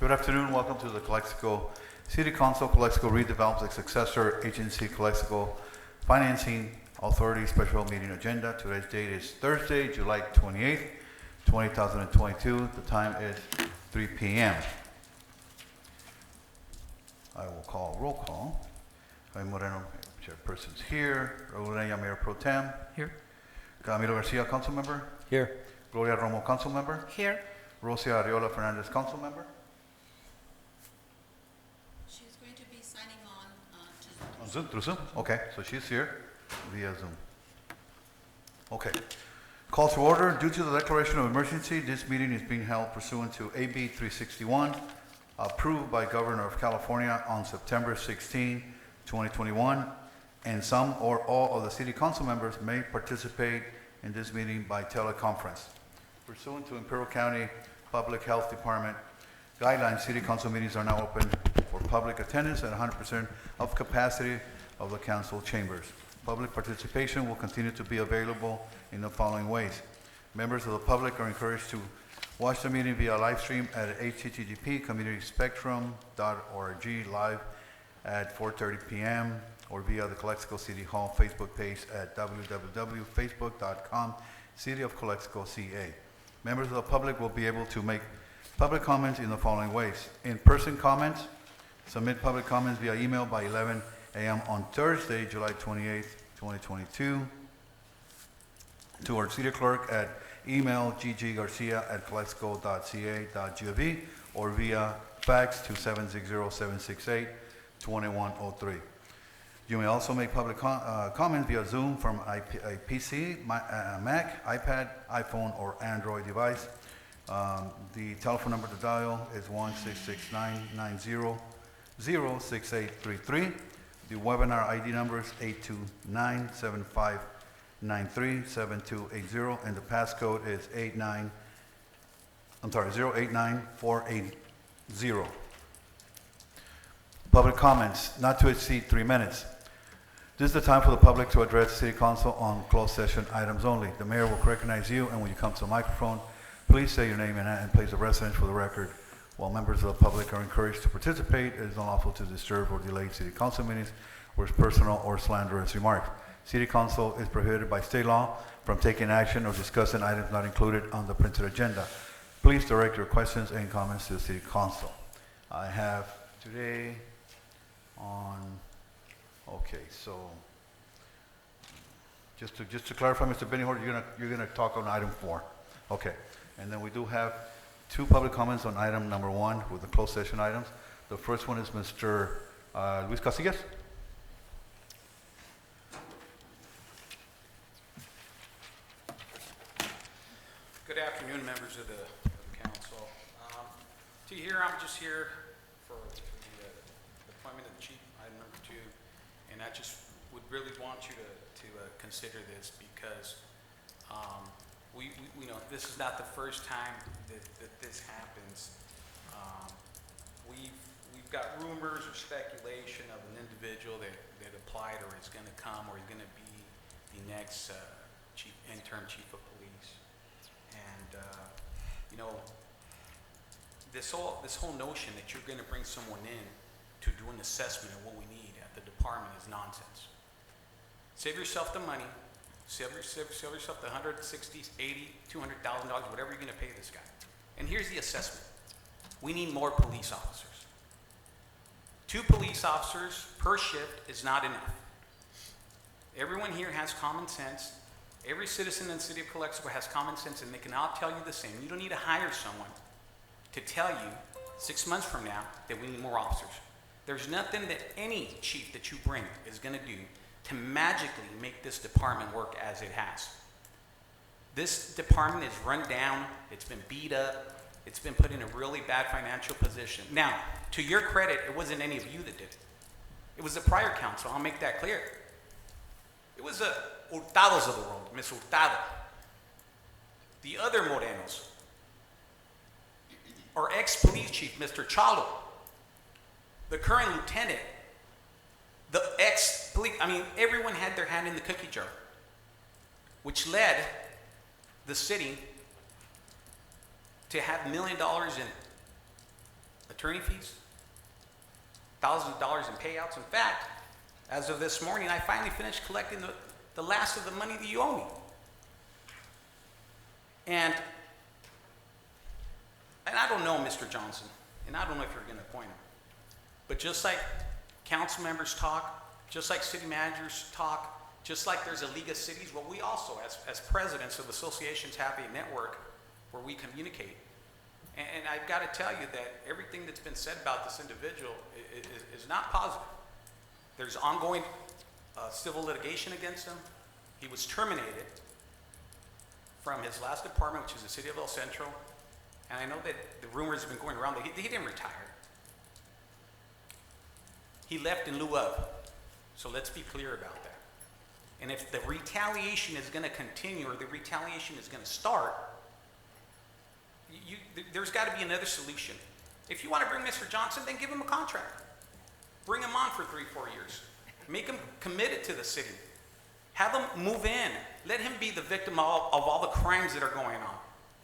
Good afternoon. Welcome to the Calexico City Council. Calexico redevelops its successor agency, Calexico Financing Authority Special Meeting Agenda. Today's date is Thursday, July 28th, 2022. The time is 3 p.m. I will call roll call. Jaime Moreno, chairperson's here. Raul Leña, Mayor Pro Tem. Here. Camilo Garcia, council member. Here. Gloria Romo, council member. Here. Rosia Ariola Fernandez, council member. She's going to be signing on to On Zoom, through Zoom? Okay, so she's here via Zoom. Okay. Call to order. Due to the declaration of emergency, this meeting is being held pursuant to AB 361, approved by Governor of California on September 16, 2021, and some or all of the city council members may participate in this meeting by teleconference. Pursuant to Imperial County Public Health Department guidelines, city council meetings are now open for public attendance at 100% of capacity of the council chambers. Public participation will continue to be available in the following ways. Members of the public are encouraged to watch the meeting via live stream at http://communityspectrum.org live at 4:30 p.m. or via the Calexico City Hall Facebook page at www.facebook.com/City of Calexico CA. Members of the public will be able to make public comments in the following ways. In-person comments, submit public comments via email by 11 a.m. on Thursday, July 28th, 2022, to our city clerk at email gggarcia@calexico.ca.gov or via fax to 760-768-2103. You may also make public comments via Zoom from a PC, Mac, iPad, iPhone, or Android device. The telephone number to dial is 1-669-90-6833. The webinar ID number is 829-7593-7280, and the passcode is 089480. Public comments, not to exceed 3 minutes. This is the time for the public to address the City Council on closed session items only. The mayor will recognize you, and when you come to the microphone, please say your name and place of residence for the record. While members of the public are encouraged to participate, it is unlawful to disturb or delay City Council meetings with personal or slanderous remarks. City Council is prohibited by state law from taking action or discussing items not included on the printed agenda. Please direct your questions and comments to the City Council. I have today on, okay, so just to clarify, Mr. Benihor, you're gonna talk on item 4. Okay, and then we do have 2 public comments on item number 1 with the closed session items. The first one is Mr. Luis Casigas. Good afternoon, members of the council. I'm just here for the appointment of the chief, item number 2, and I just would really want you to consider this because we know this is not the first time that this happens. We've got rumors or speculation of an individual that applied or is going to come or is going to be the next interim chief of police. And this whole notion that you're going to bring someone in to do an assessment of what we need at the department is nonsense. Save yourself the money. Save yourself the $160,000, $80,000, $200,000, whatever you're going to pay this guy. And here's the assessment. We need more police officers. 2 police officers per shift is not enough. Everyone here has common sense. Every citizen in the city of Calexico has common sense, and they can all tell you the same. You don't need to hire someone to tell you 6 months from now that we need more officers. There's nothing that any chief that you bring is going to do to magically make this department work as it has. This department is run down, it's been beat up, it's been put in a really bad financial position. Now, to your credit, it wasn't any of you that did it. It was the prior council, I'll make that clear. It was the Hurtados of the world, Ms. Hurtado. The other Morenos. Our ex-police chief, Mr. Chalo. The current lieutenant. The ex-police, everyone had their hand in the cookie jar, which led the city to have $1 million in attorney fees, thousands of dollars in payouts. In fact, as of this morning, I finally finished collecting the last of the money that you owe me. And I don't know Mr. Johnson, and I don't know if you're going to appoint him. But just like council members talk, just like city managers talk, just like there's a League of Cities, well, we also, as presidents of associations, have a network where we communicate. And I've got to tell you that everything that's been said about this individual is not positive. There's ongoing civil litigation against him. He was terminated from his last department, which is the city of El Centro. And I know that the rumors have been going around that he didn't retire. He left in lieu of. So let's be clear about that. And if the retaliation is going to continue or the retaliation is going to start, there's got to be another solution. If you want to bring Mr. Johnson, then give him a contract. Bring him on for 3-4 years. Make him committed to the city. Have him move in. Let him be the victim of all the crimes that are going on.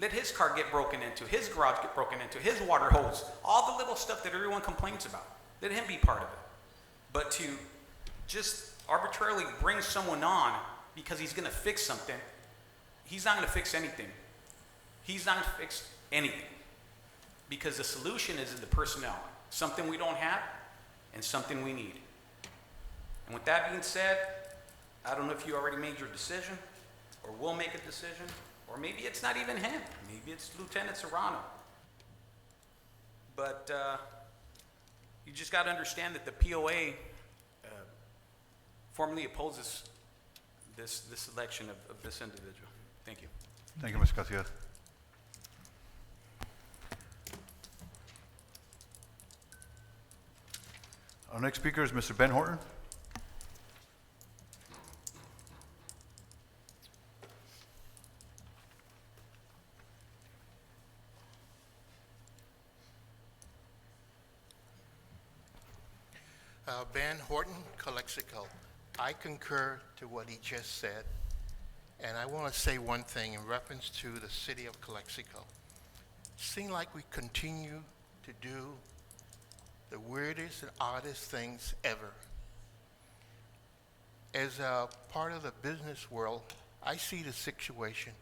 Let his car get broken into, his garage get broken into, his water hose, all the little stuff that everyone complains about. Let him be part of it. But to just arbitrarily bring someone on because he's going to fix something, he's not going to fix anything. He's not going to fix anything. Because the solution is in the personnel. Something we don't have and something we need. And with that being said, I don't know if you already made your decision or will make a decision, or maybe it's not even him. Maybe it's Lieutenant Serrano. But you just got to understand that the POA formally opposes this election of this individual. Thank you. Thank you, Mr. Casigas. Our next speaker is Mr. Ben Horton. Ben Horton, Calexico. I concur to what he just said, and I want to say one thing in reference to the city of Calexico. It seems like we continue to do the weirdest and oddest things ever. As a part of the business world, I see the situation.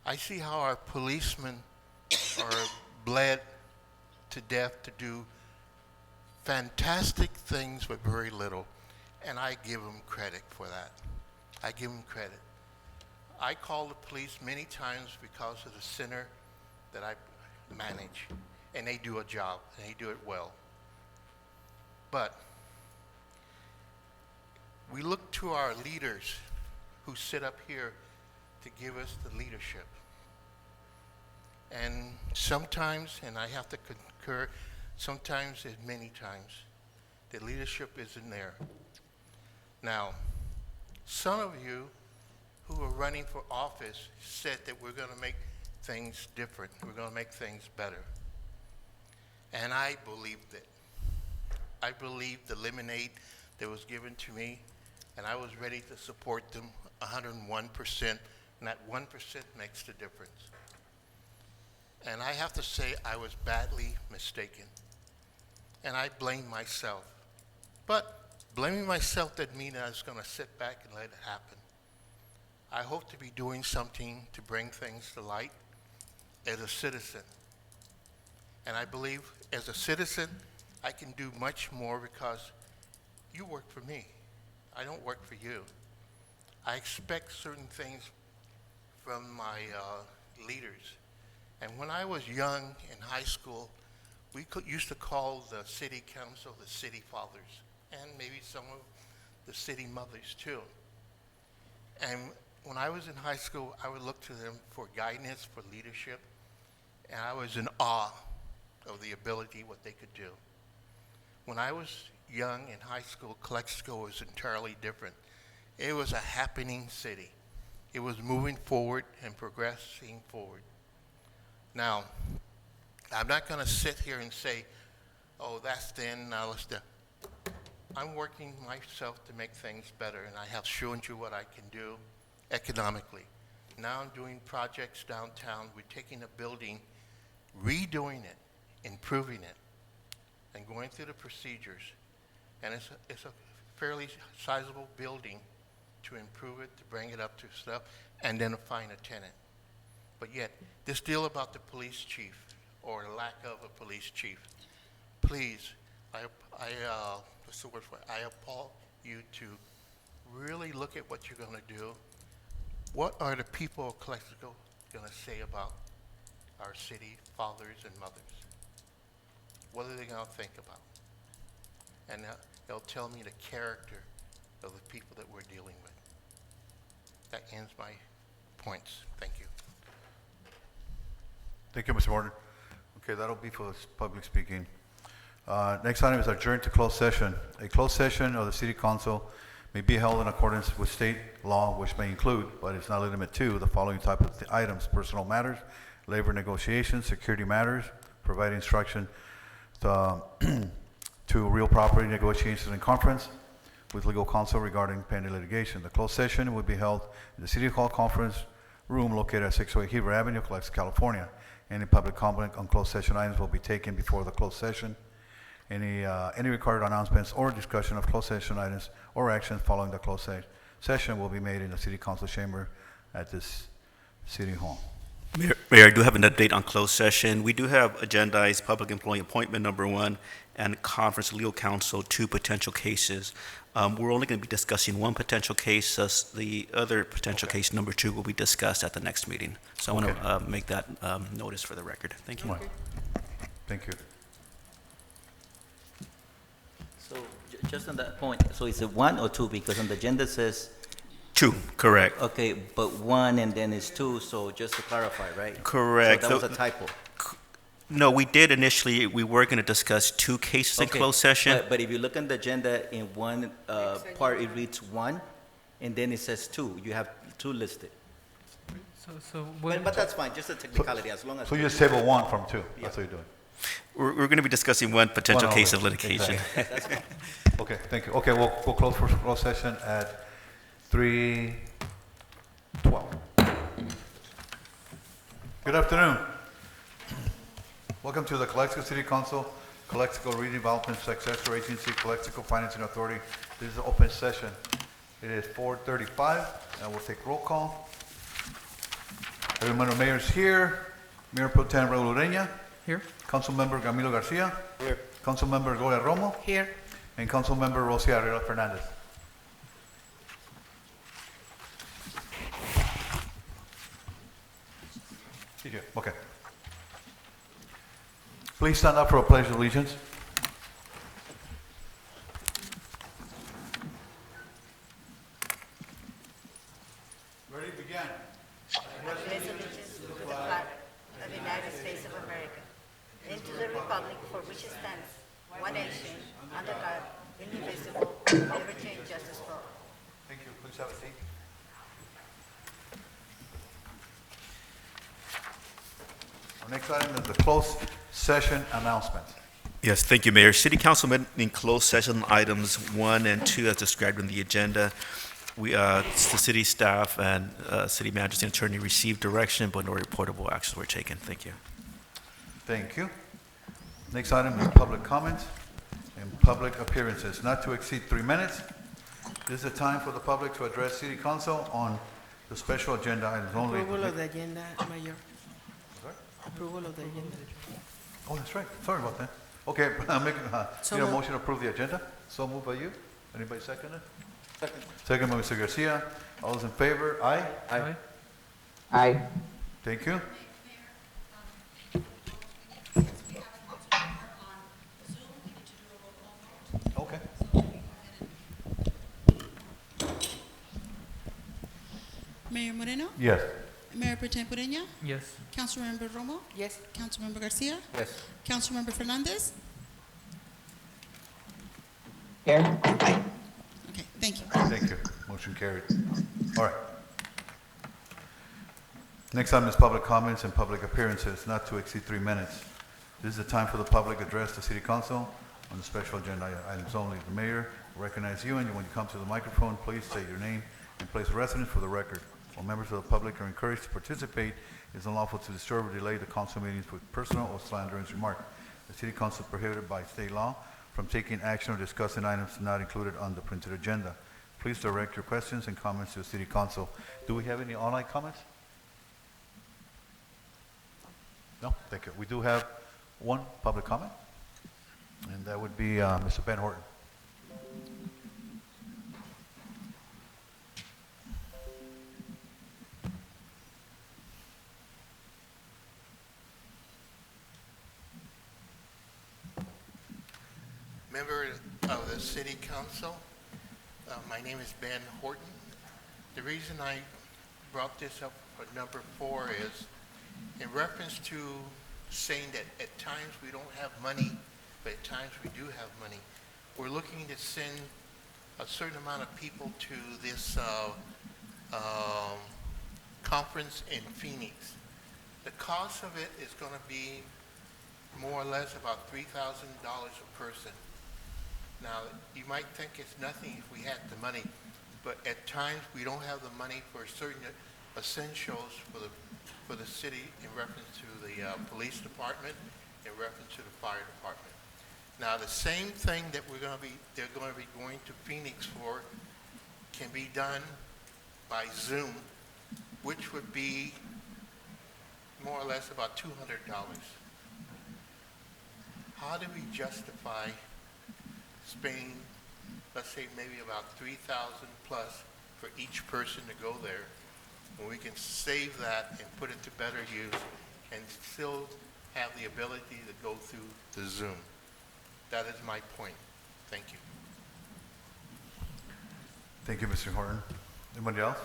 I see how our policemen are bled to death to do fantastic things with very little, and I give them credit for that. I give them credit. I call the police many times because of the center that I manage, and they do a job, and they do it well. But we look to our leaders who sit up here to give us the leadership. And sometimes, and I have to concur, sometimes and many times, the leadership isn't there. Now, some of you who are running for office said that we're going to make things different. We're going to make things better. And I believed it. I believed the lemonade that was given to me, and I was ready to support them 101%, and that 1% makes the difference. And I have to say I was badly mistaken. And I blame myself. But blaming myself didn't mean I was going to sit back and let it happen. I hope to be doing something to bring things to light as a citizen. And I believe as a citizen, I can do much more because you work for me. I don't work for you. I expect certain things from my leaders. And when I was young in high school, we used to call the city council the city fathers, and maybe some of the city mothers too. And when I was in high school, I would look to them for guidance, for leadership, and I was in awe of the ability, what they could do. When I was young in high school, Calexico was entirely different. It was a happening city. It was moving forward and progressing forward. Now, I'm not going to sit here and say, oh, that's then, now let's do. I'm working myself to make things better, and I have shown you what I can do economically. Now I'm doing projects downtown. We're taking a building, redoing it, improving it, and going through the procedures, and it's a fairly sizable building to improve it, to bring it up to stuff, and then to find a tenant. But yet, this deal about the police chief, or the lack of a police chief, please, what's the word for it? I applaud you to really look at what you're gonna do. What are the people of Calexico gonna say about our city fathers and mothers? What are they gonna think about? And they'll tell me the character of the people that we're dealing with. That ends my points. Thank you. Thank you, Mr. Morton. Okay, that'll be for public speaking. Next item is adjourn to closed session. A closed session of the City Council may be held in accordance with state law, which may include, but is not limited to, the following type of items: personal matters, labor negotiations, security matters, provide instruction to real property negotiations and conference with legal counsel regarding pending litigation. The closed session will be held in the City Hall Conference Room located at 608 Heber Avenue, Calexico, California. Any public comment on closed session items will be taken before the closed session. Any required announcements or discussion of closed session items or actions following the closed session will be made in the City Council chamber at this City Hall. Mayor, I do have an update on closed session. We do have agendized public employee appointment number 1 and conference legal counsel 2 potential cases. We're only going to be discussing one potential case, thus the other potential case, number 2, will be discussed at the next meeting. So I want to make that notice for the record. Thank you. Right. Thank you. So just on that point, so is it 1 or 2? Because on the agenda says, 2, correct. okay, but 1 and then it's 2, so just to clarify, right? Correct. So that was a typo. No, we did initially, we were going to discuss 2 cases in Okay, closed session. But if you look at the agenda, in one part, it reads 1, and then it says 2. You have 2 listed. But that's fine, just a technicality, as long as. So you just table 1 from 2. That's what you're doing. We're going to be discussing one potential One case of only. litigation. Exactly. Okay, thank you. Okay, we'll close for closed session at 3:12. Good afternoon. Welcome to the Calexico City Council, Calexico Redevelopment Successor Agency, Calexico Financing Authority. This is an open session. It is 4:35, and we'll take roll call. Everyone, mayor's here. Mayor Pro Tem Raul Ureña. Here. Councilmember Camilo Garcia. Here. Councilmember Gloria Romo. Here. And Councilmember Rosie Arriola Fernandez. Here. Okay. Please stand up for a pledge of allegiance. Ready, begin. Pledge allegiance to the flag of the United States of America, and to the republic for which it stands, one nation, under God, indivisible, with liberty and justice for all. Thank you. Please have a seat. Our next item is the closed session announcements. Yes, thank you, Mayor. City Council met in closed session items 1 and 2 as described in the agenda. The city staff and city manager and attorney received direction, but no reportable actions were taken. Thank you. Thank you. Next item is public comments and public appearances, not to exceed 3 minutes. This is a time for the public to address City Council on the special agenda items only. Approval of the agenda, Mayor. Sorry? Approval of the agenda. Oh, that's right. Sorry about that. Okay, I'm making, So need a moved. motion to approve the agenda. So moved by you. Anybody second it? Second. Second by Mr. Garcia. All those in favor? Aye? Aye. Aye. Thank you. Since we have a council member on Zoom, we need to do a roll call vote. Okay. So let me go ahead and- Mayor Moreno, Yes. Mayor Pro Tem Ureña, Yes. Councilmember Romo, Yes. Councilmember Garcia, Yes. Councilmember Fernandez. Here. Okay, thank you. Thank you. Motion carried. All right. Next item is public comments and public appearances, not to exceed 3 minutes. This is the time for the public address the City Council on the special agenda items only. The mayor will recognize you, and when you come to the microphone, please state your name and place of residence for the record. All members of the public are encouraged to participate. It is unlawful to disturb or delay the council meetings with personal or slanderous remarks. The city council is prohibited by state law from taking action or discussing items not included on the printed agenda. Please direct your questions and comments to the city council. Do we have any online comments? No, thank you. We do have one public comment, and that would be Mr. Ben Horton. Member of the City Council, my name is Ben Horton. The reason I brought this up for number 4 is in reference to saying that at times we don't have money, but at times we do have money. We're looking to send a certain amount of people to this conference in Phoenix. The cost of it is going to be more or less about $3,000 a person. Now, you might think it's nothing if we had the money, but at times we don't have the money for certain essentials for the city in reference to the police department, in reference to the fire department. Now, the same thing that they're going to be going to Phoenix for can be done by Zoom, which would be more or less about $200. How do we justify spending, let's say, maybe about $3,000 plus for each person to go there, when we can save that and put it to better use and still have the ability to go through the Zoom? That is my point. Thank you. Thank you, Mr. Horton. Anybody else?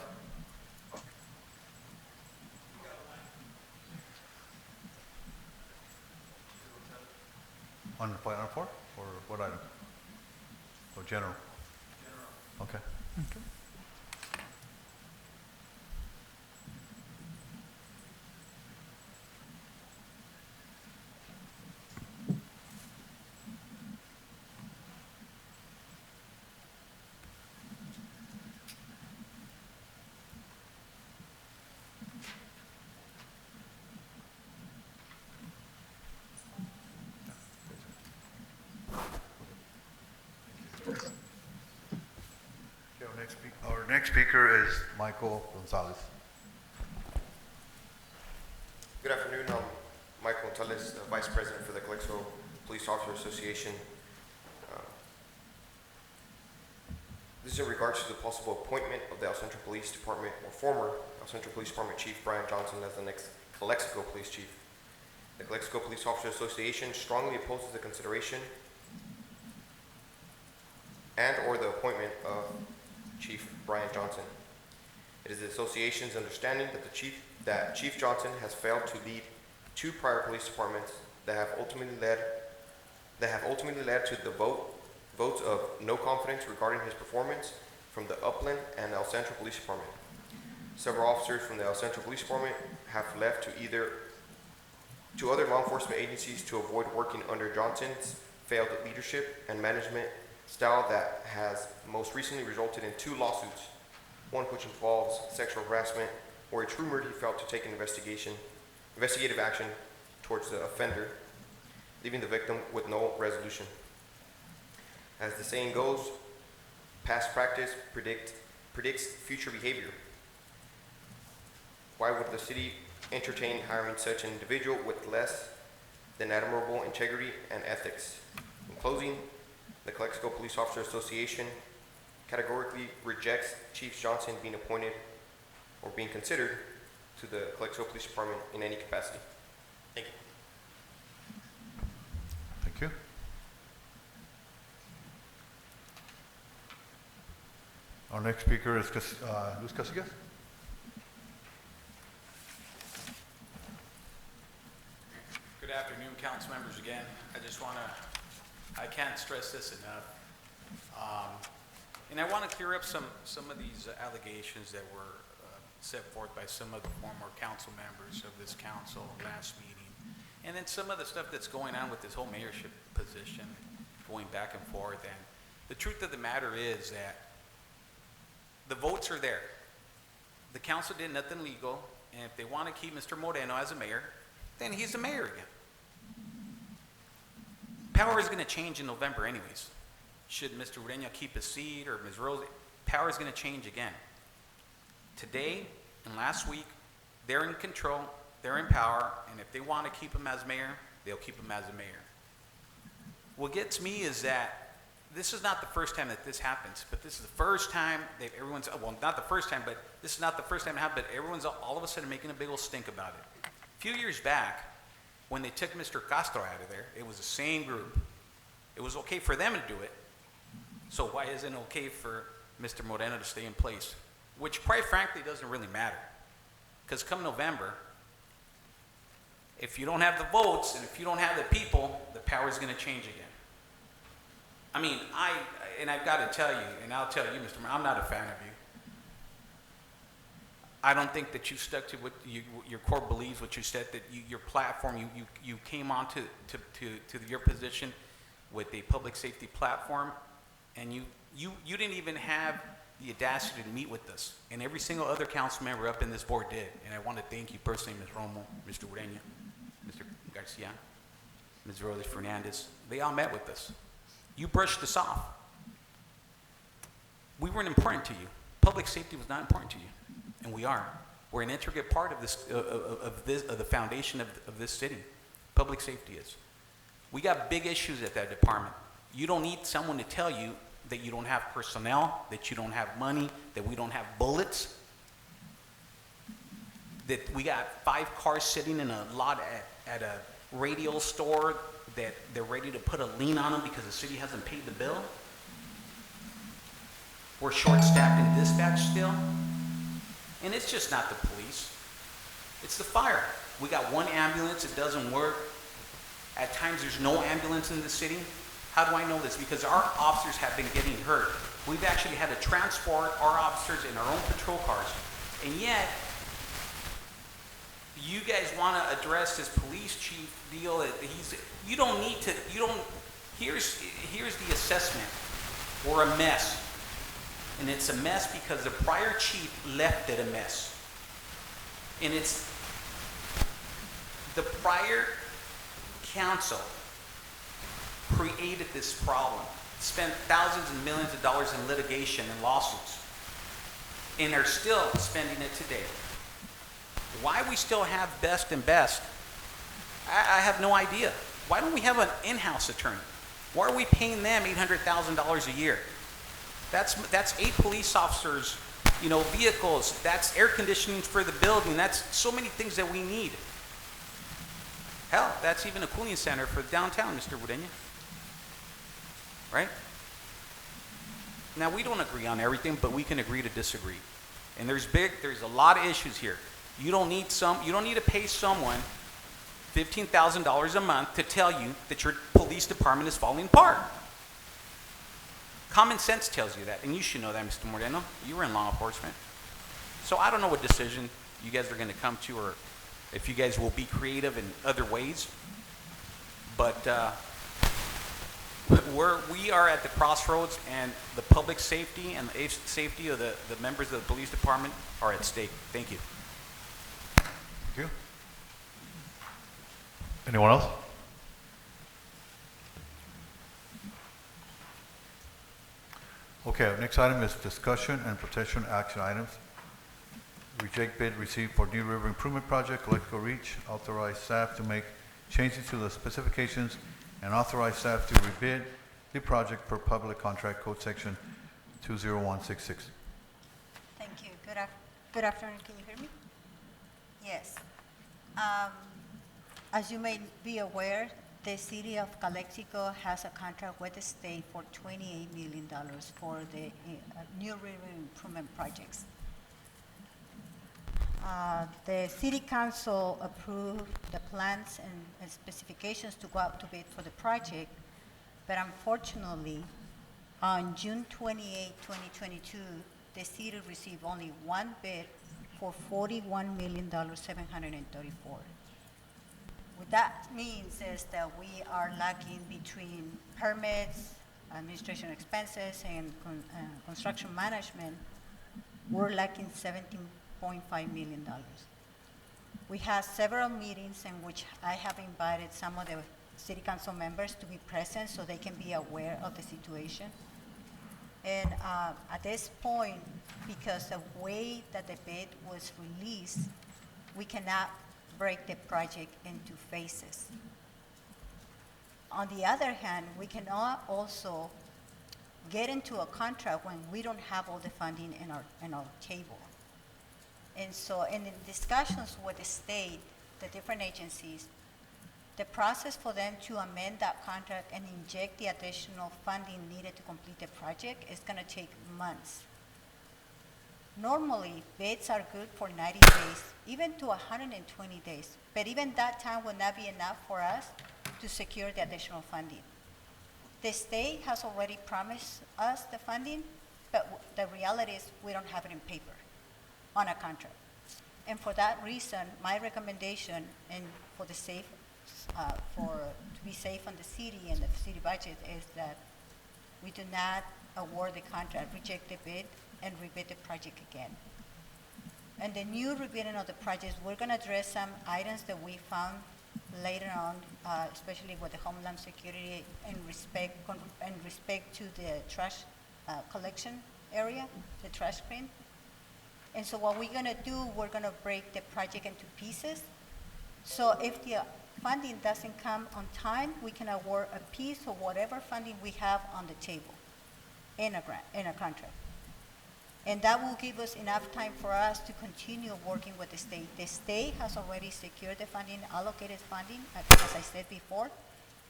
On item 4, or what item? Or general? General. Okay. Our next speaker is Michael Gonzalez. Good afternoon. I'm Michael Gonzalez, the Vice President for the Calexico Police Officer Association. This is in regards to the possible appointment of the El Centro Police Department, or former El Centro Police Department Chief Brian Johnson, as the next Calexico Police Chief. The Calexico Police Officer Association strongly opposes the consideration and or the appointment of Chief Brian Johnson. It is the association's understanding that Chief Johnson has failed to lead 2 prior police departments that have ultimately led to the votes of no confidence regarding his performance from the Upland and El Centro Police Department. Several officers from the El Centro Police Department have left to other law enforcement agencies to avoid working under Johnson's failed leadership and management style that has most recently resulted in 2 lawsuits, one which involves sexual harassment, where it's rumored he failed to take an investigative action towards the offender, leaving the victim with no resolution. As the saying goes, past practice predicts future behavior. Why would the city entertain hiring such an individual with less than admirable integrity and ethics? In closing, the Calexico Police Officer Association categorically rejects Chief Johnson being appointed or being considered to the Calexico Police Department in any capacity. Thank you. Thank you. Our next speaker is Luis Casigas. Good afternoon, council members again. I can't stress this enough. And I want to clear up some of these allegations that were set forth by some of the former council members of this council last meeting. And then some of the stuff that's going on with this whole mayorship position going back and forth. And the truth of the matter is that the votes are there. The council did nothing legal, and if they want to keep Mr. Moreno as a mayor, then he's the mayor again. power is gonna change in November anyways. Should Mr. Ureña keep his seat or Ms. Rose, power is gonna change again. Today and last week, they're in control, they're in power, and if they wanna keep him as mayor, they'll keep him as a mayor. What gets me is that this is not the first time that this happens, but this is the first time that everyone's, well, not the first time, but this is not the first time it happened, but everyone's all of a sudden making a big old stink about it. A few years back, when they took Mr. Castro out of there, it was the same group. It was okay for them to do it, so why isn't it okay for Mr. Moreno to stay in place? Which, quite frankly, doesn't really matter. Because come November, if you don't have the votes and if you don't have the people, the power is going to change again. I mean, I've got to tell you, and I'll tell you, Mr. Mayor, I'm not a fan of you. I don't think that you stuck to what your core beliefs, what you said, that your platform, you came on to your position with a public safety platform, and you didn't even have the audacity to meet with us. And every single other council member up in this board did. And I want to thank you personally, Ms. Romo, Mr. Ureña, Mr. Garcia, Ms. Rose Fernandez. They all met with us. You brushed us off. We weren't important to you. Public safety was not important to you. And we are. We're an intricate part of this, of the foundation of this city. Public safety is. We got big issues at that department. You don't need someone to tell you that you don't have personnel, that you don't have money, that we don't have bullets, that we got 5 cars sitting in a lot at a radio store that they're ready to put a lien on them because the city hasn't paid the bill. We're short-staffed in dispatch still. And it's just not the police. It's the fire. We got 1 ambulance, it doesn't work. At times there's no ambulance in the city. How do I know this? Because our officers have been getting hurt. We've actually had to transport our officers in our own patrol cars. And yet, you guys want to address this police chief deal that you don't need to, here's the assessment. We're a mess. And it's a mess because the prior chief left it a mess. And it's the prior council created this problem, spent thousands and millions of dollars in litigation and lawsuits, and are still spending it today. Why we still have best and best, I have no idea. Why don't we have an in-house attorney? Why are we paying them $800,000 a year? That's 8 police officers, vehicles, that's air conditioning for the building, that's so many things that we need. Hell, that's even a cooling center for downtown, Mr. Ureña. Right? Now, we don't agree on everything, but we can agree to disagree. And there's a lot of issues here. You don't need to pay someone $15,000 a month to tell you that your police department is falling apart. Common sense tells you that, and you should know that, Mr. Moreno. You were in law enforcement. So I don't know what decision you guys are going to come to, or if you guys will be creative in other ways. But we are at the crossroads, and the public safety and the safety of the members of the police department are at stake. Thank you. Thank you. Anyone else? Okay, our next item is discussion and potential action items. Reject bid received for New River Improvement Project, Calexico Reach. Authorize staff to make changes to the specifications and authorize staff to rebid the project per public contract code section 20166. Thank you. Good afternoon. Can you hear me? Yes. As you may be aware, the city of Calexico has a contract with the state for $28 million for the new river improvement projects. The city council approved the plans and specifications to go out to bid for the project, but unfortunately, on June 28, 2022, the city received only 1 bid for $41,734,000. What that means is that we are lacking between permits, administration expenses, and construction management. We're lacking $17.5 million. We had several meetings in which I have invited some of the city council members to be present so they can be aware of the situation. And at this point, because the way that the bid was released, we cannot break the project into phases. On the other hand, we cannot also get into a contract when we don't have all the funding in our table. And so in the discussions with the state, the different agencies, the process for them to amend that contract and inject the additional funding needed to complete the project is going to take months. Normally, bids are good for 90 days, even to 120 days. But even that time would not be enough for us to secure the additional funding. The state has already promised us the funding, but the reality is we don't have it in paper on a contract. And for that reason, my recommendation, and for the safe, to be safe on the city and the city budget, is that we do not award the contract, reject the bid, and rebid the project again. And the new rebidding of the projects, we're going to address some items that we found later on, especially with the Homeland Security in respect to the trash collection area, the trash screen. And so what we're going to do, we're going to break the project into pieces. So if the funding doesn't come on time, we can award a piece of whatever funding we have on the table in a grant, in a contract. And that will give us enough time for us to continue working with the state. The state has already secured the funding, allocated funding, as I said before,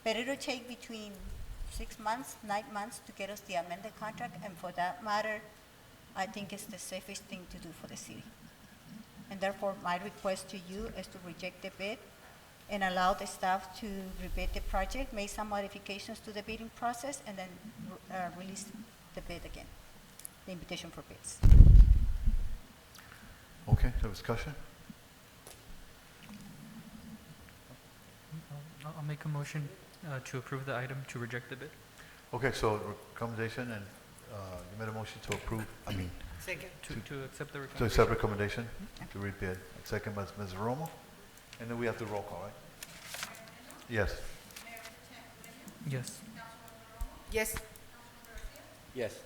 but it'll take between 6 months, 9 months to get us the amended contract, and for that matter, I think it's the safest thing to do for the city. And therefore, my request to you is to reject the bid and allow the staff to rebid the project, make some modifications to the bidding process, and then release the bid again, the invitation for bids. Okay, so discussion? I'll make a motion to approve the item to reject the bid. Okay, so recommendation, and you made a motion to approve, Second. To accept the to recommendation. accept recommendation to rebid. Second by Ms. Romo, and then we have to roll call, right? Yes. Yes. Yes. Yes.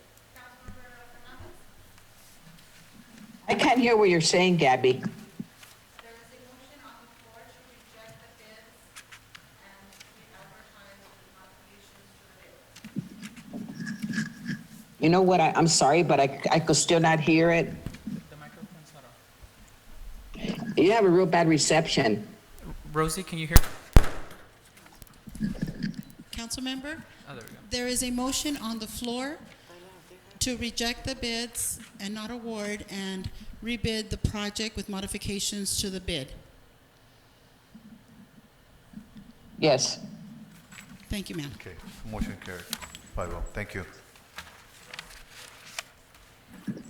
I can't hear what you're saying, Gabby. There is a motion on the floor to reject the bids and re-advertise with modifications to the bids. You know what, I'm sorry, but I could still not hear it. The microphone's not on. You have a real bad reception. Rosie, can you hear? Councilmember, Oh, there we go. there is a motion on the floor to reject the bids and not award and rebid the project with modifications to the bid. Yes. Thank you, ma'am. Okay, motion carried. 5-0. Thank you.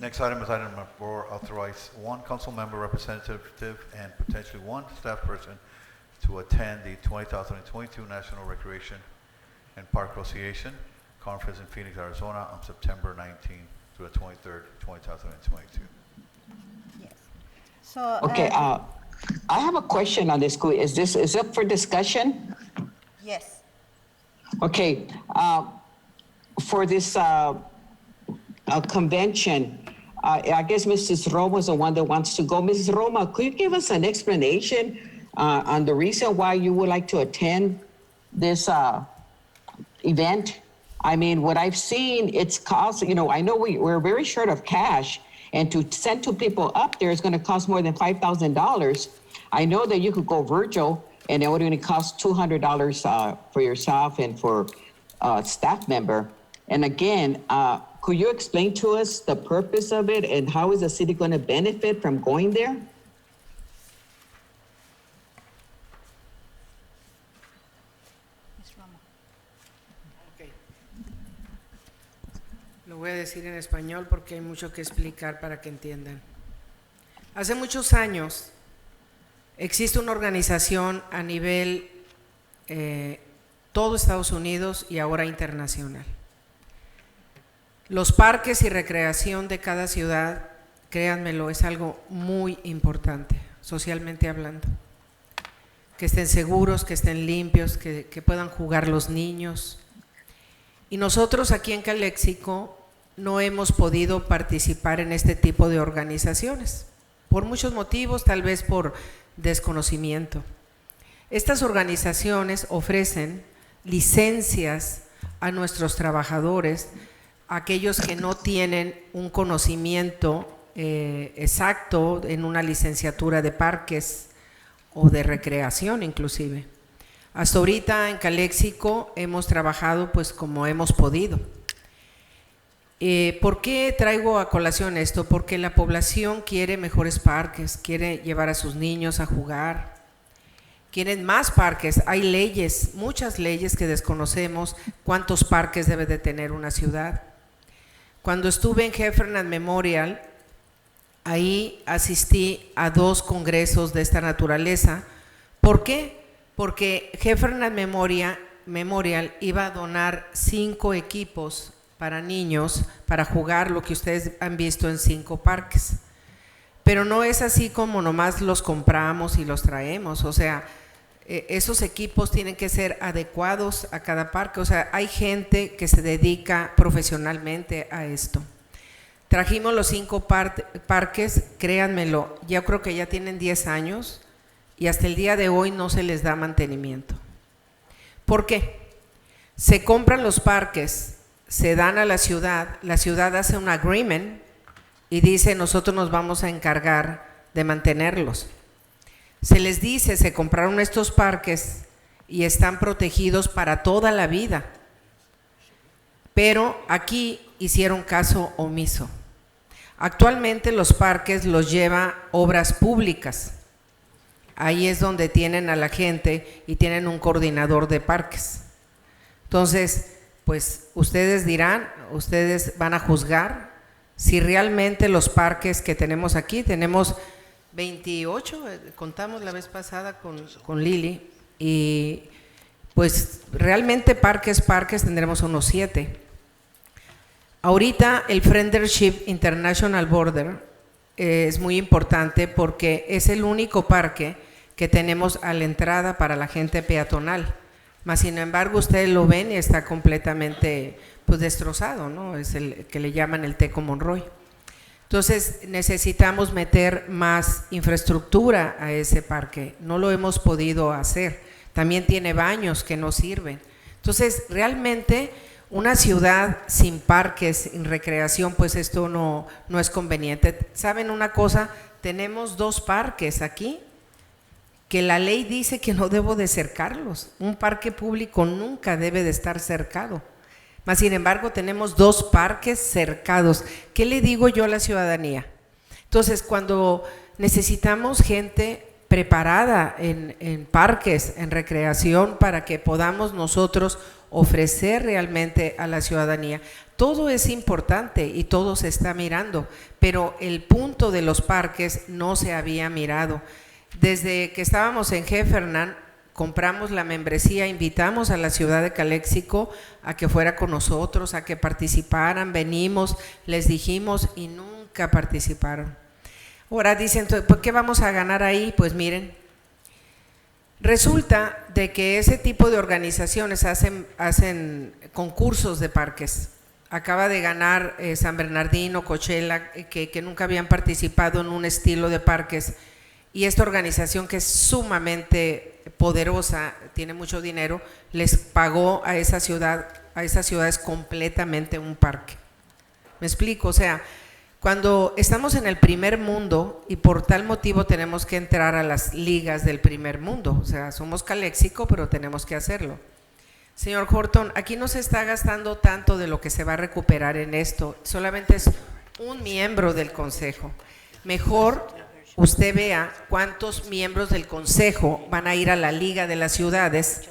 Next item is item number 4, authorize one council member representative and potentially one staff person to attend the 2022 National Recreation and Park Association Conference in Phoenix, Arizona on September 19th through the 23rd, 2022. Yes. So. Okay, I have a question on this. Is up for discussion? Yes. Okay, for this convention, I guess Mrs. Roma is the one that wants to go. Mrs. Roma, could you give us an explanation on the reason why you would like to attend this event? I mean, what I've seen, it's cost, I know we're very short of cash, and to send two people up there is going to cost more than $5,000. I know that you could go virtual, and it would only cost $200 for yourself and for staff member. And again, could you explain to us the purpose of it and how is the city going to benefit from going there? Ms. Romo. Ok. Lo voy a decir en español porque hay mucho que explicar para que entiendan. Hace muchos años existe una organización a nivel todo Estados Unidos y ahora internacional. Los parques y recreación de cada ciudad, créanmelo, es algo muy importante, socialmente hablando. que estén seguros, que estén limpios, que puedan jugar los niños. Y nosotros aquí en Calexico no hemos podido participar en este tipo de organizaciones, por muchos motivos, tal vez por desconocimiento. Estas organizaciones ofrecen licencias a nuestros trabajadores, aquellos que no tienen un conocimiento exacto en una licenciatura de parques o de recreación inclusive. Hasta ahorita en Calexico hemos trabajado pues como hemos podido. ¿Por qué traigo a colación esto? Porque la población quiere mejores parques, quiere llevar a sus niños a jugar, quieren más parques. Hay leyes, muchas leyes que desconocemos cuántos parques debe de tener una ciudad. Cuando estuve en Heffernan Memorial, ahí asistí a 2 congresos de esta naturaleza. ¿Por qué? Porque Heffernan Memorial iba a donar 5 equipos para niños, para jugar lo que ustedes han visto en 5 parques. Pero no es así como nomás los compramos y los traemos, o sea, esos equipos tienen que ser adecuados a cada parque, o sea, hay gente que se dedica profesionalmente a esto. Trajimos los 5 parques, créanmelo, yo creo que ya tienen 10 años y hasta el día de hoy no se les da mantenimiento. ¿Por qué? Se compran los parques, se dan a la ciudad hace un agreement y dice nosotros nos vamos a encargar de mantenerlos. Se les dice, se compraron estos parques y están protegidos para toda la vida, pero aquí hicieron caso omiso. Actualmente los parques los lleva Obras Públicas, ahí es donde tienen a la gente y tienen un coordinador de parques. Entonces, pues ustedes dirán, ustedes van a juzgar si realmente los parques que tenemos aquí, tenemos 28, contamos la vez pasada con Lili, y pues realmente parques tendremos unos 7. Ahorita el Friendship International Border es muy importante porque es el único parque que tenemos a la entrada para la gente peatonal. Mas sin embargo ustedes lo ven y está completamente pues destrozado, ¿no? Es el que le llaman el Teco Monroy. Entonces necesitamos meter más infraestructura a ese parque, no lo hemos podido hacer. También tiene baños que no sirven. Entonces realmente una ciudad sin parques, sin recreación, pues esto no es conveniente. ¿Saben una cosa? Tenemos 2 parques aquí que la ley dice que no debo de cercarlos. Un parque público nunca debe de estar cercado. Mas sin embargo tenemos 2 parques cercados. ¿Qué le digo yo a la ciudadanía? Entonces cuando necesitamos gente preparada en parques, en recreación, para que podamos nosotros ofrecer realmente a la ciudadanía, todo es importante y todo se está mirando, pero el punto de los parques no se había mirado. Desde que estábamos en Heffernan, compramos la membresía, invitamos a la ciudad de Calexico a que fuera con nosotros, a que participaran, venimos, les dijimos y nunca participaron. Ahora dicen, ¿por qué vamos a ganar ahí? Pues miren, resulta de que ese tipo de organizaciones hacen concursos de parques. Acaba de ganar San Bernardino, Coachella, que nunca habían participado en un estilo de parques. Y esta organización, que es sumamente poderosa, tiene mucho dinero, les pagó a esas ciudades completamente un parque. ¿Me explico? O sea, cuando estamos en el primer mundo y por tal motivo tenemos que entrar a las ligas del primer mundo, o sea, somos Calexico, pero tenemos que hacerlo. Señor Horton, aquí no se está gastando tanto de lo que se va a recuperar en esto, solamente es un miembro del consejo. Mejor usted vea cuántos miembros del consejo van a ir a la Liga de las Ciudades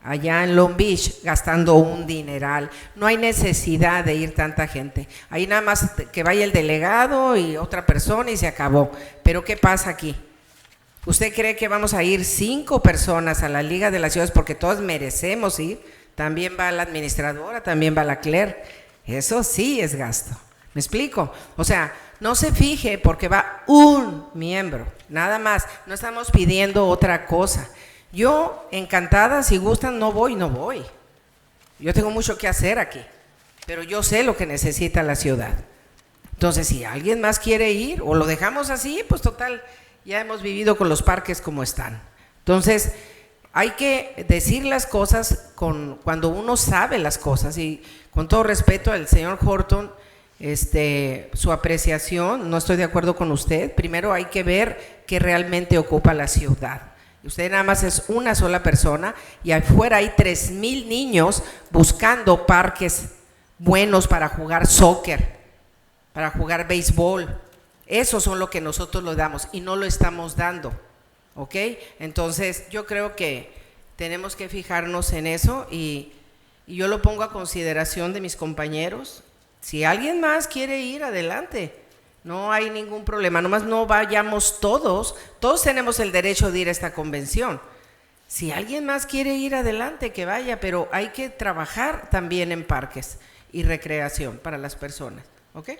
allá en Long Beach gastando un dineral. No hay necesidad de ir tanta gente. Ahí nada más que vaya el delegado y otra persona y se acabó. Pero ¿qué pasa aquí? ¿Usted cree que vamos a ir 5 personas a la Liga de las Ciudades porque todos merecemos ir? También va la administradora, también va la clerk. Eso sí es gasto. ¿Me explico? O sea, no se fije porque va un miembro, nada más. No estamos pidiendo otra cosa. Yo, encantada, si gustan, no voy. Yo tengo mucho que hacer aquí, pero yo sé lo que necesita la ciudad. Entonces, si alguien más quiere ir o lo dejamos así, pues total, ya hemos vivido con los parques como están. Entonces, hay que decir las cosas cuando uno sabe las cosas, y con todo respeto al señor Horton, su apreciación, no estoy de acuerdo con usted. Primero hay que ver qué realmente ocupa la ciudad. Usted nada más es una sola persona y afuera hay 3,000 niños buscando parques buenos para jugar soccer, para jugar béisbol. Eso son lo que nosotros le damos y no lo estamos dando, ¿ok? Entonces yo creo que tenemos que fijarnos en eso y yo lo pongo a consideración de mis compañeros. Si alguien más quiere ir, adelante, no hay ningún problema, nomás no vayamos todos tenemos el derecho de ir a esta convención. Si alguien más quiere ir, adelante, que vaya, pero hay que trabajar también en parques y recreación para las personas, ¿ok?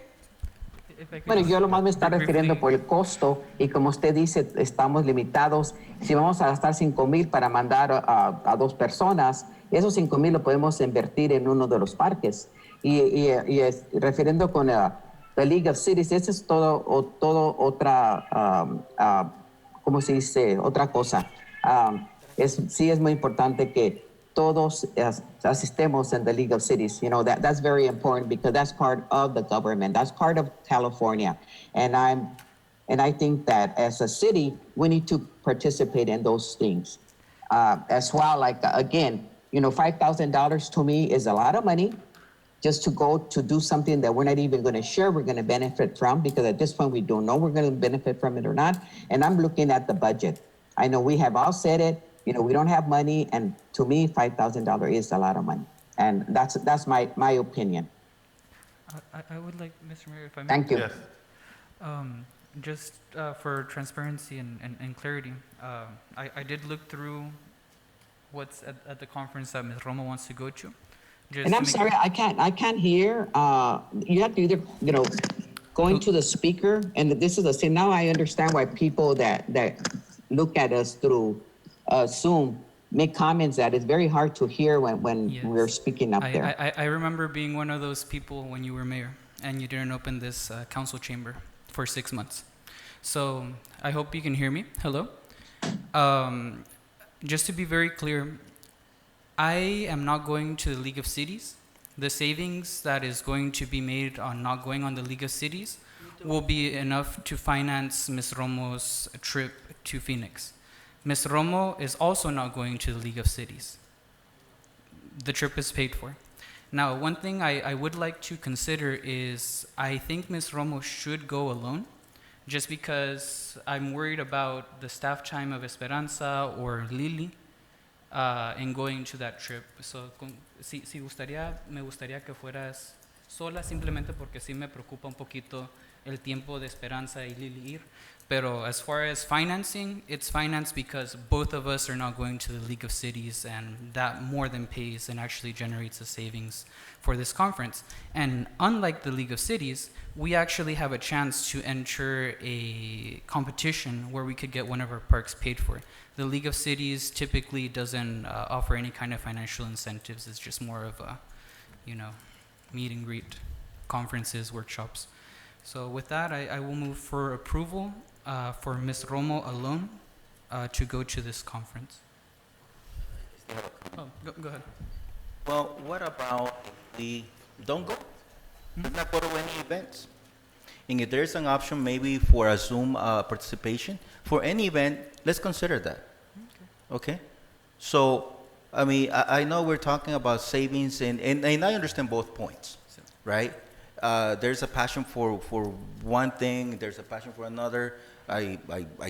Bueno, yo lo más me está refiriendo por el costo y como usted dice, estamos limitados. Si vamos a gastar 5,000 para mandar a 2 personas, esos 5,000 lo podemos invertir en uno de los parques. Y refiriendo con the League of Cities, eso es todo otra, ¿cómo se dice? Otra cosa. Sí es muy importante que todos asistemos in the League of Cities. You know, that's very important because that's part of the government. That's part of California. And I think that as a city, we need to participate in those things. As well, like, again, you know, $5,000 to me is a lot of money just to go to do something that we're not even going to share we're going to benefit from, because at this point we don't know we're going to benefit from it or not. And I'm looking at the budget. I know we have all said it, you know, we don't have money, and to me $5,000 is a lot of money, and that's my opinion. I would like, Mr. Mayor, if I may. Thank you. Yes. Just for transparency and clarity, I did look through what's at the conference that Ms. Romo wants to go to. And I'm sorry, I can't hear. You have to either, you know, go into the speaker, and this is the same. Now I understand why people that look at us through Zoom make comments that it's very hard to hear when Yes. we're speaking up there. I remember being one of those people when you were mayor and you didn't open this council chamber for 6 months. So I hope you can hear me. Hello. Just to be very clear, I am not going to the League of Cities. The savings that is going to be made on not going on the League of Cities will be enough to finance Ms. Romo's trip to Phoenix. Ms. Romo is also not going to the League of Cities. The trip is paid for. Now, one thing I would like to consider is I think Ms. Romo should go alone, just because I'm worried about the staff time of Esperanza or Lily in going to that trip. So, me gustaría que fueras sola, simplemente porque sí me preocupa un poquito el tiempo de Esperanza y Lily ir. Pero as far as financing, it's financed because both of us are not going to the League of Cities, and that more than pays and actually generates a savings for this conference. And unlike the League of Cities, we actually have a chance to enter a competition where we could get one of our parks paid for. The League of Cities typically doesn't offer any kind of financial incentives. It's just more of a, meet and greet, conferences, workshops. So with that, I will move for approval for Ms. Romo alone to go to this conference. Oh, go ahead. Well, what about the don't go? Let's not go to any events. And if there's an option maybe for a Zoom participation, for any event, let's consider that. Okay? So, I mean, I know we're talking about savings, and I understand both points, right? There's a passion for one thing, there's a passion for another. I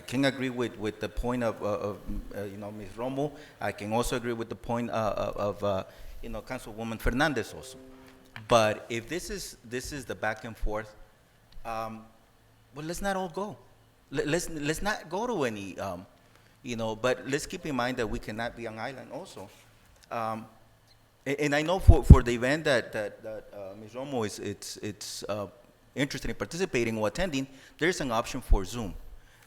can agree with the point of Ms. Romo. I can also agree with the point of Councilwoman Fernandez also. But if this is the back and forth, well, let's not all go. Let's not go to any, but let's keep in mind that we cannot be on island also. And I know for the event that Ms. Romo is interested in participating or attending, there's an option for Zoom.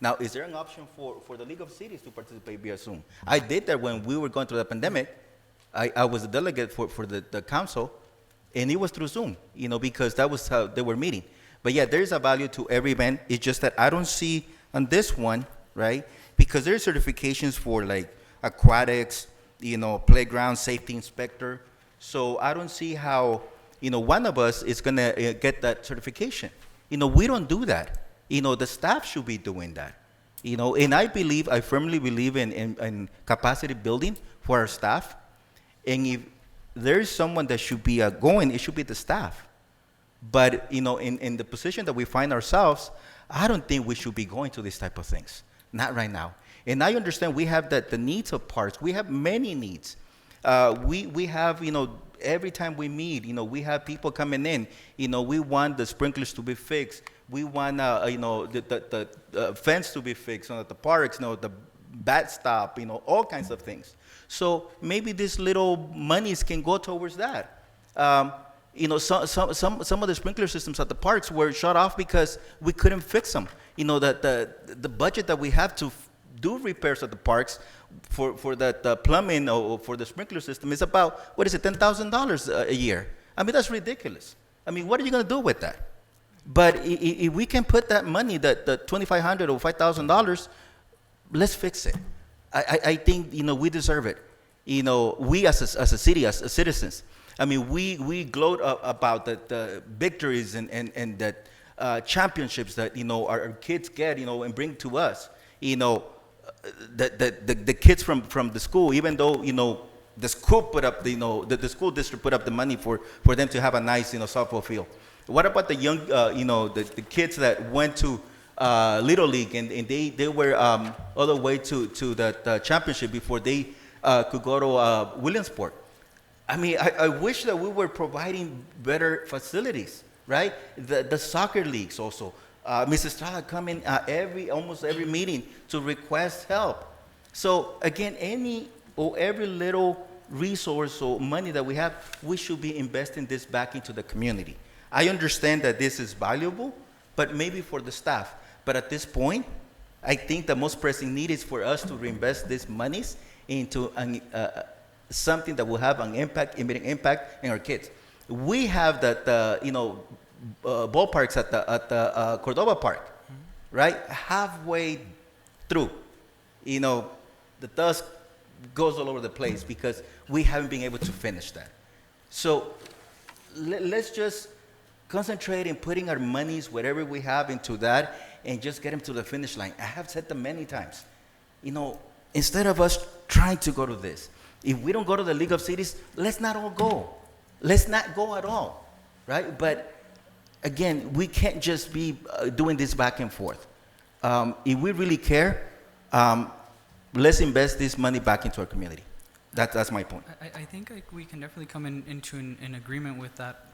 Now, is there an option for the League of Cities to participate via Zoom? I did that when we were going through the pandemic. I was a delegate for the council, and it was through Zoom, because that was how they were meeting. But yeah, there's a value to every event. It's just that I don't see on this one, right? Because there's certifications for like aquatics, playground safety inspector. So I don't see how, one of us is gonna get that certification. We don't do that. The staff should be doing that. And I firmly believe in capacity building for our staff. And if there's someone that should be going, it should be the staff. But, in the position that we find ourselves, I don't think we should be going to these type of things. Not right now. And I understand we have the needs of parks. We have many needs. We have, every time we meet, we have people coming in. We want the sprinklers to be fixed. We want, the fence to be fixed at the parks, the bat stop, all kinds of things. So maybe these little monies can go towards that. Some of the sprinkler systems at the parks were shut off because we couldn't fix them. The budget that we have to do repairs at the parks for the plumbing or for the sprinkler system is about, $10,000 a year. I mean, that's ridiculous. I mean, what are you going to do with that? But if we can put that money, the $2,500 or $5,000, let's fix it. I think, we deserve it. We as a city, as citizens, I mean, we gloat about the victories and that championships that, our kids get, and bring to us. The kids from the school, even though, the school put up, the school district put up the money for them to have a nice, softball field. What about the young, the kids that went to Little League and they were all the way to the championship before they could go to Williamsport? I mean, I wish that we were providing better facilities, right? The soccer leagues also. Mrs. Estrada coming almost every meeting to request help. So again, every little resource or money that we have, we should be investing this back into the community. I understand that this is valuable, but maybe for the staff. But at this point, I think the most pressing need is for us to reinvest these monies into something that will have an immediate impact in our kids. We have ballparks at the Cordova Park, right? Halfway through, the dust goes all over the place because we haven't been able to finish that. So let's just concentrate in putting our monies, whatever we have, into that and just get them to the finish line. I have said that many times. Instead of us trying to go to this, if we don't go to the League of Cities, let's not all go. Let's not go at all, right? But again, we can't just be doing this back and forth. If we really care, let's invest this money back into our community. That's my point. I think we can definitely come into an agreement with that.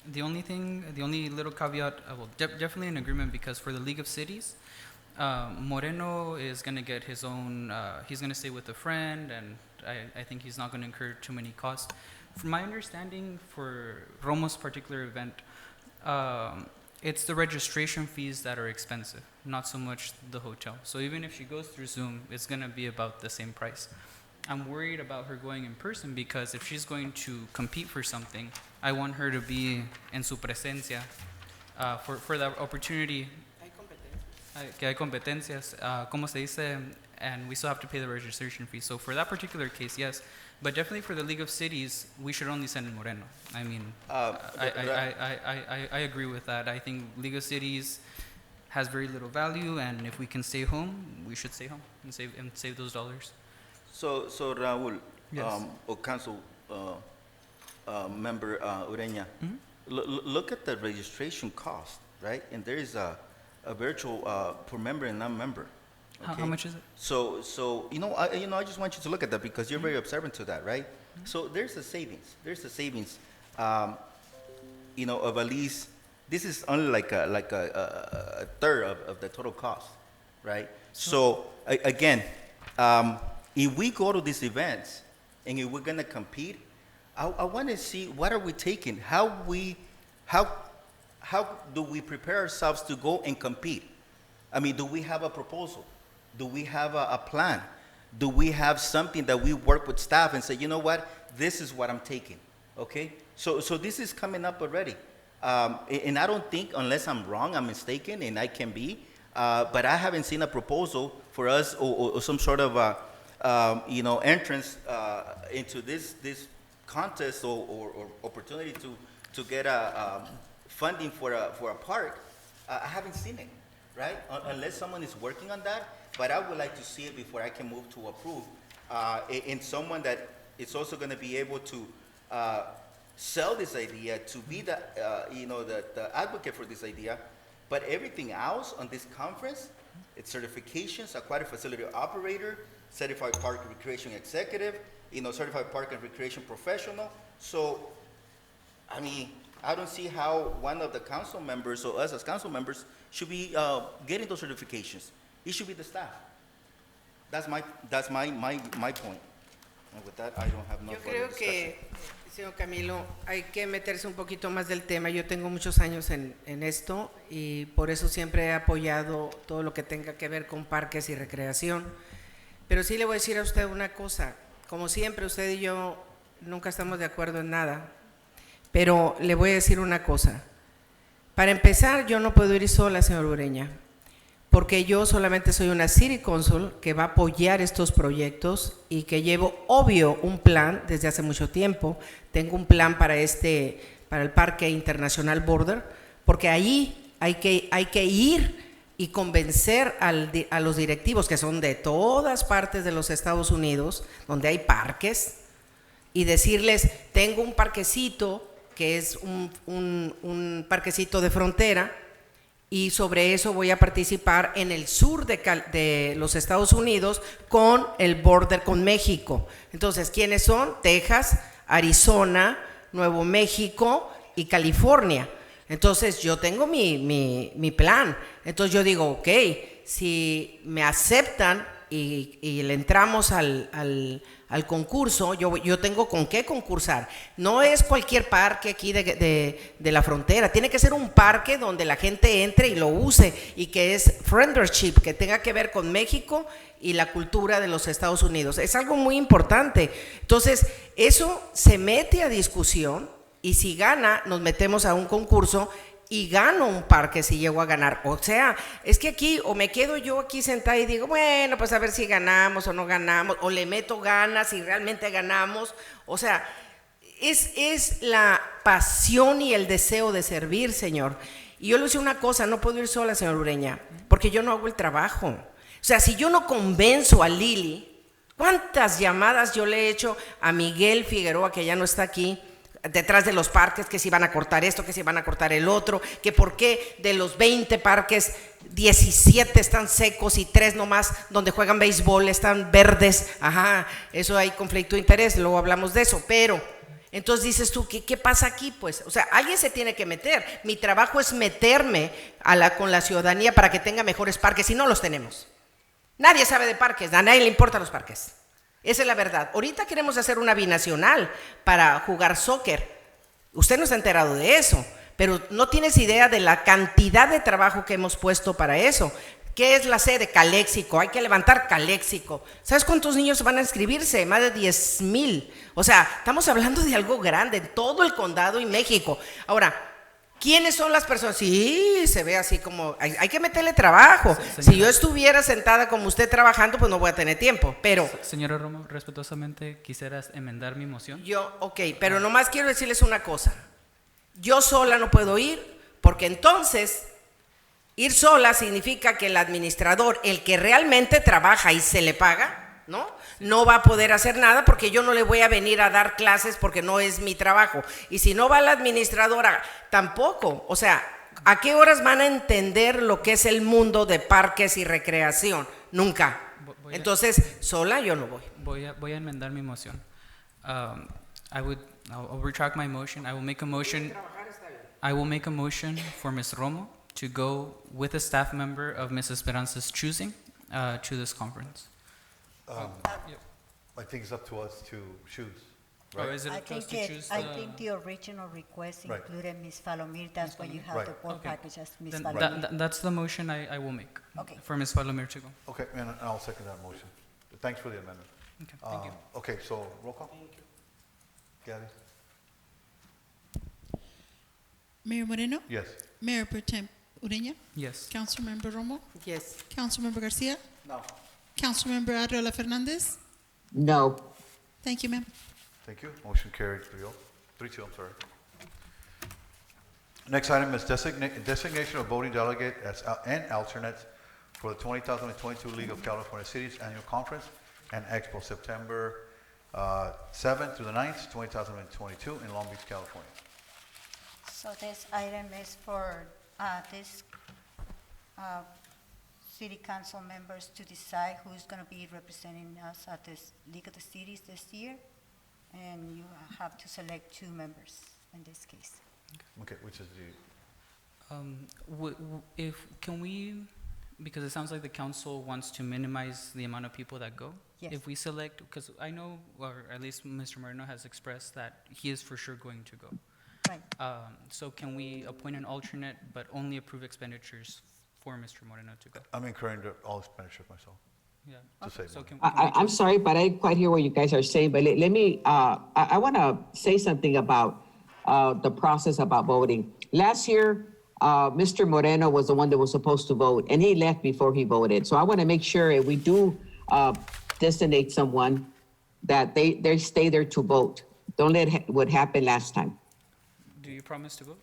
The only little caveat, definitely an agreement, because for the League of Cities, Moreno is going to get his own, he's going to stay with a friend, and I think he's not going to incur too many costs. From my understanding, for Romo's particular event, it's the registration fees that are expensive, not so much the hotel. So even if she goes through Zoom, it's going to be about the same price. I'm worried about her going in person because if she's going to compete for something, I want her to be en su presencia for that opportunity. Que hay competencias, como se dice, and we still have to pay the registration fee. So for that particular case, yes. But definitely for the League of Cities, we should only send in Moreno. I mean, I agree with that. I think League of Cities has very little value, and if we can stay home, we should stay home and save those dollars. So Raul, Yes. or council member Ureña, look at the registration cost, right? And there is a virtual for member and non-member. Okay? How much is it? So I just want you to look at that because you're very observant to that, right? So there's a savings. There's a savings, of at least. This is only like a third of the total cost, right? So again, if we go to these events and if we're gonna compete, I want to see what are we taking, how do we prepare ourselves to go and compete? I mean, do we have a proposal? Do we have a plan? Do we have something that we work with staff and say, you know what, this is what I'm taking, okay? So this is coming up already. And I don't think, unless I'm wrong, I'm mistaken, and I can be, but I haven't seen a proposal for us or some sort of entrance into this contest or opportunity to get funding for a park. I haven't seen it, right? Unless someone is working on that, but I would like to see it before I can move to approve. And someone that is also going to be able to sell this idea, to be the advocate for this idea. But everything else on this conference, it's certifications, aquatic facility operator, certified park and recreation executive, certified park and recreation professional. So, I mean, I don't see how one of the council members or us as council members should be getting those certifications. It should be the staff. That's my point. And with that, I don't have no Yo further creo discussion. que, señor Camilo, hay que meterse un poquito más del tema. Yo tengo muchos años en esto y por eso siempre he apoyado todo lo que tenga que ver con parques y recreación. Pero sí le voy a decir a usted una cosa. Como siempre, usted y yo nunca estamos de acuerdo en nada. Pero le voy a decir una cosa. Para empezar, yo no puedo ir sola, señor Ureña, porque yo solamente soy una City Council que va a apoyar estos proyectos y que llevo, obvio, un plan desde hace mucho tiempo. Tengo un plan para el Parque Internacional Border, porque ahí hay que ir y convencer a los directivos que son de todas partes de los Estados Unidos, donde hay parques, y decirles, tengo un parquecito que es un parquecito de frontera, y sobre eso voy a participar en el sur de los Estados Unidos con el border con México. Entonces, ¿quiénes son? Texas, Arizona, Nuevo México y California. Entonces, yo tengo mi plan. Entonces, yo digo, ok, si me aceptan y le entramos al concurso, yo tengo con qué concursar. No es cualquier parque aquí de la frontera, tiene que ser un parque donde la gente entre y lo use y que es friendship, que tenga que ver con México y la cultura de los Estados Unidos. Es algo muy importante. Entonces, eso se mete a discusión y si gana, nos metemos a un concurso y gano un parque si llego a ganar. O sea, es que aquí o me quedo yo aquí sentada y digo, bueno, pues a ver si ganamos o no ganamos, o le meto ganas y realmente ganamos. O sea, es la pasión y el deseo de servir, señor. Y yo le decía una cosa, no puedo ir sola, señor Ureña, porque yo no hago el trabajo. O sea, si yo no convenzo a Lili, ¿cuántas llamadas yo le he hecho a Miguel Figueroa, que ya no está aquí, detrás de los parques, que si van a cortar esto, que si van a cortar el otro, que por qué de los 20 parques, 17 están secos y 3 nomás donde juegan béisbol están verdes? Ajá, eso hay conflicto de interés, luego hablamos de eso, pero entonces dices tú, ¿qué pasa aquí? Pues, o sea, alguien se tiene que meter. Mi trabajo es meterme con la ciudadanía para que tenga mejores parques y no los tenemos. Nadie sabe de parques, a nadie le importan los parques. Esa es la verdad. Ahorita queremos hacer una binacional para jugar soccer. Usted no se ha enterado de eso, pero no tienes idea de la cantidad de trabajo que hemos puesto para eso. ¿Qué es la sede? Calexico. Hay que levantar Calexico. ¿Sabes cuántos niños van a inscribirse? Más de 10,000. O sea, estamos hablando de algo grande en todo el condado y México. Ahora, ¿quiénes son las personas? Sí, se ve así como, hay que meterle trabajo. Si yo estuviera sentada como usted trabajando, pues no voy a tener tiempo, pero... Señora Romo, respetuosamente, ¿quisieras enmendar mi moción? Ok, pero nomás quiero decirles una cosa. Yo sola no puedo ir, porque entonces, ir sola significa que el administrador, el que realmente trabaja y se le paga, no va a poder hacer nada, porque yo no le voy a venir a dar clases porque no es mi trabajo. Y si no va la administradora, tampoco. O sea, ¿a qué horas van a entender lo que es el mundo de parques y recreación? Nunca. Entonces, sola yo no voy. Voy a enmendar mi moción. I'll retract my motion. I will make a motion for Ms. Romo to go with a staff member of Ms. Esperanza's choosing to this conference. I think it's up to us to choose. Or right? is it I up to us think to choose I the? think the original request Right. included Ms. Falomir, that's why you have the Right. board Okay. package as Ms. Then Falomir. that's the motion I will make. Okay. For Ms. Palomir to go. Okay, and I'll second that motion. Thanks for the amendment. Okay, thank you. Okay, so roll call? Gabby? Mayor Moreno, Yes. Mayor Pro Tem Ureña, Yes. Councilmember Romo, Yes. Councilmember Garcia, No. Councilmember Arriola Fernandez. No. Thank you, ma'am. Thank you. Motion carried 3-2, I'm sorry. Next item is designation of voting delegate and alternates for the 2022 League of California Cities Annual Conference and Expo, September 7th through the 9th, 2022 in Long Beach, California. So this item is for this city council members to decide who's going to be representing us at this League of the Cities this year. And you have to select 2 members in this case. Okay, which is the, If, can we, because it sounds like the council wants to minimize the amount of people that go. Yes. If we select, because I know, or at least Mr. Moreno has expressed that he is for sure going to go. Right. So can we appoint an alternate, but only approve expenditures for Mr. Moreno to go? I'm incurring all expenditure myself Yeah. to save So money. can we I'm sorry, but I didn't quite hear what you guys are saying, but let me, I want to say something about the process about voting. Last year, Mr. Moreno was the one that was supposed to vote, and he left before he voted. So I want to make sure if we do designate someone, that they stay there to vote. Don't let what happened last time. Do you promise to vote?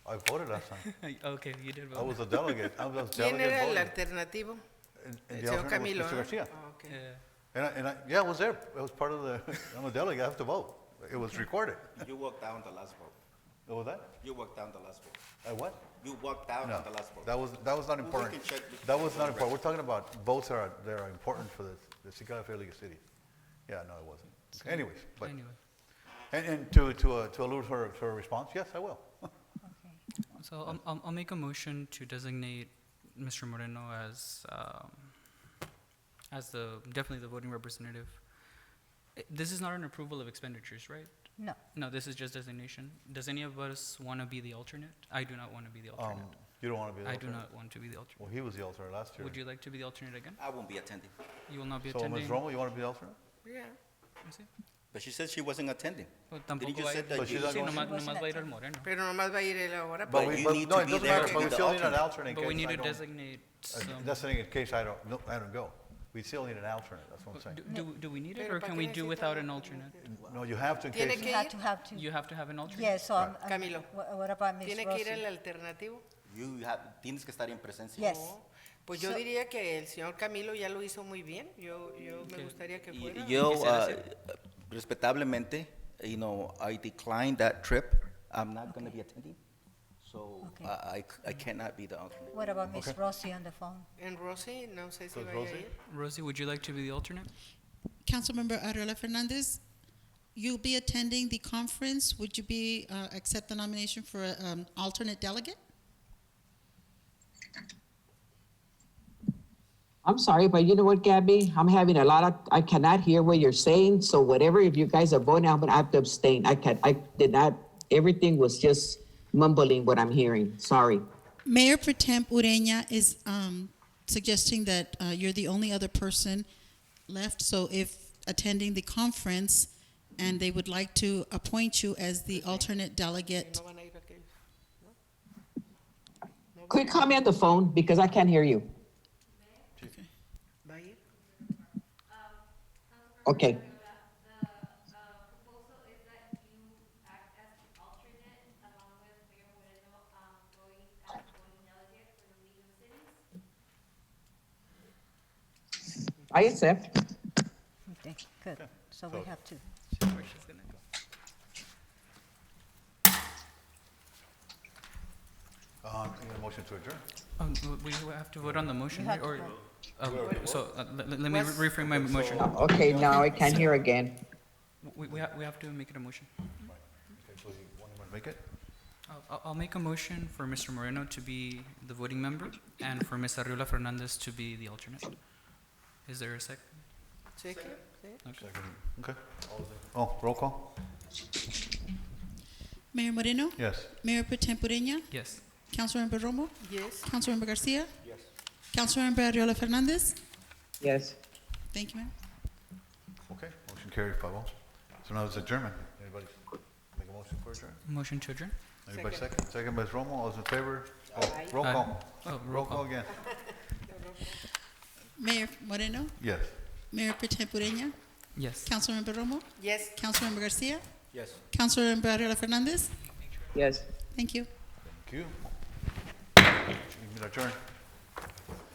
I voted last time. Okay, you did vote. I was a delegate. I was ¿Quién delegate era el voting. alternativo? And El the señor alternate was Camilo, Mr. ¿eh? Garcia. Ah, ok. Yeah. Yeah, I was there. It was part of the, I'm a delegate, I have to vote. It was recorded. You walked down the last vote. What was that? You walked down the last vote. I what? You walked down No, on the last vote. that was not important. can check this. That was not important. We're talking about votes that are important for the California League of Cities. Yeah, no, it wasn't. Anyways, but, Anyway, and to allude her to her response, yes, I will. Okay. so I'll make a motion to designate Mr. Moreno as definitely the voting representative. This is not an approval of expenditures, right? No. No, this is just designation. Does any of us want to be the alternate? I do not want to be the alternate. You don't want to be the I alternate? do not want to be the alternate. Well, he was the alternate last year. Would you like to be the alternate again? I won't be attending. You will not be So, attending? Ms. Romo, you want to be the alternate? Yeah. Sí. But she said she wasn't attending. Pues Didn't tampoco you va a say ir. that So she's not Sí, going? nomás va a ir el Moreno. Pero nomás va a ir él ahora. But But we, you but, need no, to it be doesn't there matter, to but be we the still need an alternate. alternate in But we case need I to don't. designate some. Designate in case I don't go. We still need an alternate, that's what I'm saying. Do we need it, Pero or ¿para can qué we do necesita without un an alternate? No, you have to in Tiene case. que You have ir? to have to. You have to have an alternate? Yes, so Camilo. what about Ms. ¿Tiene que ir Rossi? al alternativo? Tienes que estar en presencia. Yes. No. Pues yo So- diría que el señor Camilo ya lo hizo muy bien. Yo me Okay. gustaría que Y- fuera. Yo, Quisiera respetablemente, I declined that trip. I'm not going to be attending. So Okay. I cannot be the alternate. What about Ms. Rossi on the phone? En Rosy, no sé si So, vaya Rosy? a ir. Rosie, would you like to be the alternate? Councilmember Arriola Fernandez, you'll be attending the conference. Would you be, accept the nomination for alternate delegate? I'm sorry, but you know what, Gabby? I'm having I cannot hear what you're saying, so whatever, if you guys are voting, I'm gonna have to abstain. I did not, everything was just mumbling what I'm hearing, sorry. Mayor Pro Tem Ureña is suggesting that you're the only other person left, so if attending the conference and they would like to appoint you as the alternate delegate. No van a ir aquellos. Could you call me on the phone, because I can't hear you? ¿Va a ir? Okay. Proposal is that you act as the alternate along with Mayor Moreno, going as voting delegate for the League of Cities. I accept. Okay, good. So we have to. Where she's gonna go. You need a motion to adjourn? We have to vote on the motion, You right? have to Or, vote. so, let me reframe my motion. Okay, now I can't hear again. We have to make it a motion. Okay, so you want to make it? I'll make a motion for Mr. Moreno to be the voting member and for Ms. Arriola Fernandez to be the alternate. Is there a second? Second. ¿Sí? Second. Okay. Oh, roll call? Mayor Moreno? Yes. Mayor Pro Tem Ureña? Yes. Councilmember Romo? Yes. Councilmember Garcia? Yes. Councilmember Arreola Fernandez? Yes. Thank you, Mayor. Okay, motion carried 5-0. So now it's adjournment. Anybody make a motion for adjournment? Motion to adjourn? Anybody second? Second by Romo, all those in favor? Oh, roll Aye. call. Oh, Roll call again. Mayor Moreno? Yes. Mayor Pro Tem Ureña? Yes. Councilmember Romo? Yes. Councilmember Garcia? Yes. Councilmember Arreola Fernandez? Yes. Thank you. Thank you. We adjourn.